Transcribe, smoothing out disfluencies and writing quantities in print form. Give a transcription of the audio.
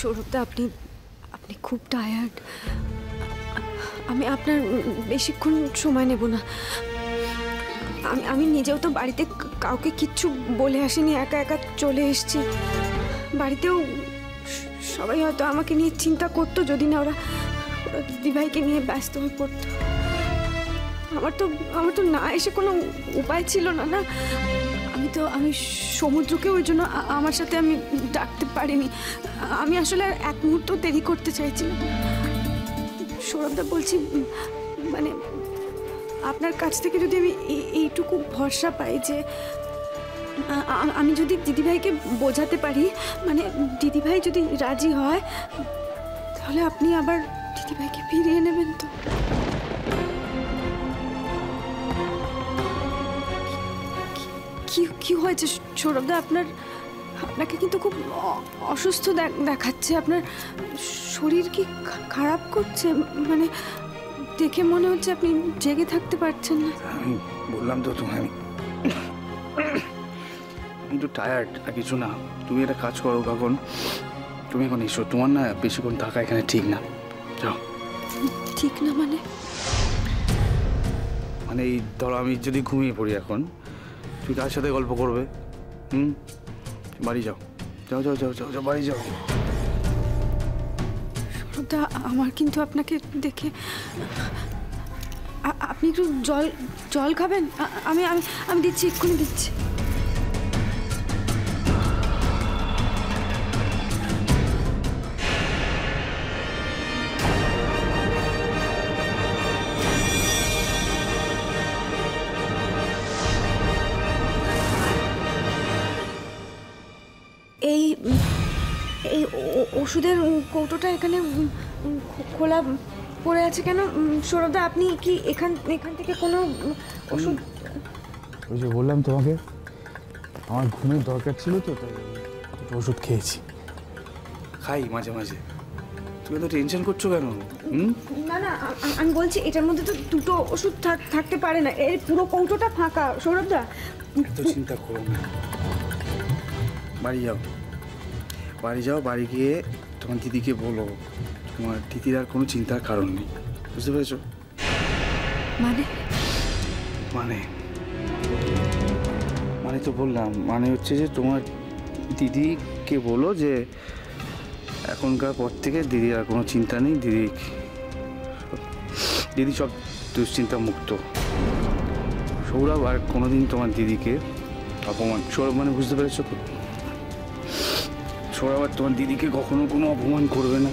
সৌরভদা, আপনি আপনি খুব টায়ার্ড। আমি আপনার বেশিক্ষণ সময় নেব না। আমি নিজেও তো বাড়িতে কাউকে কিচ্ছু বলে আসিনি, একা একা চলে এসেছি। বাড়িতেও সবাই হয়তো আমাকে নিয়ে চিন্তা করতো যদি না ওরা দিদিভাইকে নিয়ে ব্যস্ত হয়ে পড়তো। আমার তো না এসে কোনো উপায় ছিল না। না, আমি সমুদ্রকে ওই জন্য আমার সাথে আমি ডাকতে পারিনি। আমি আসলে আর এক মুহূর্ত দেরি করতে চাইছিলাম। সৌরভদা, বলছি মানে আপনার কাছ থেকে যদি আমি এইটুকু ভরসা পাই যে আমি যদি দিদিভাইকে বোঝাতে পারি, মানে দিদিভাই যদি রাজি হয়, তাহলে আপনি আবার দিদিভাইকে ফিরিয়ে নেবেন তো? কি হয়েছে সৌরভদা? আপনাকে কিন্তু খুব অসুস্থ দেখাচ্ছে। আপনার শরীর কি খারাপ করছে? মানে দেখে মনে হচ্ছে আপনি জেগে থাকতে পারছেন না। আমি বললাম তো তোমায়, আমি একটু টায়ার্ড, আর কিছু না। তুমি একটা কাজ করো কাকন, তুমি এখন এসো। তোমার না বেশিক্ষণ থাকা এখানে ঠিক না। যাও। ঠিক না মানে? মানে এই ধরো আমি যদি ঘুমিয়ে পড়ি এখন, তুমি কার সাথে গল্প করবে? বাড়ি যাও, যাও যাও যাও যাও যাও, বাড়ি যাও। সৌরভদা, আমার কিন্তু আপনাকে দেখে, আপনি একটু জল খাবেন? আমি আমি আমি দিচ্ছি, এক্ষুনি দিচ্ছি। এই এই ওষুধের কৌটোটা এখানে খোলা পড়ে আছে কেন সৌরভদা? আপনি কি এখান থেকে কোনো ওষুধ? ওই যে বললাম তোমাকে, আমার ঘুমের দরকার ছিল তো, তাই ওষুধ খেয়েছি। খাই মাঝে মাঝে। তুমি তো টেনশন করছো কেন? না না, আমি বলছি এটার মধ্যে তো দুটো ওষুধ থাকতে পারে না। এর পুরো কৌটোটা ফাঁকা সৌরভদা। এত চিন্তা করো না, বাড়ি যাও। বাড়ি যাও, বাড়ি গিয়ে তোমার দিদিকে বলো তোমার দিদির আর কোনো চিন্তার কারণ নেই। বুঝতে পেরেছো? মানে মানে মানে তো বললাম, মানে হচ্ছে যে তোমার দিদিকে বলো যে এখনকার পর থেকে দিদির আর কোনো চিন্তা নেই। দিদি সব দুশ্চিন্তা মুক্ত। সৌরভ আর কোনোদিন তোমার দিদিকে অপমান, সৌরভ মানে বুঝতে পেরেছো তো, সৌরভ আর তোমার দিদিকে কখনো কোনো অপমান করবে না।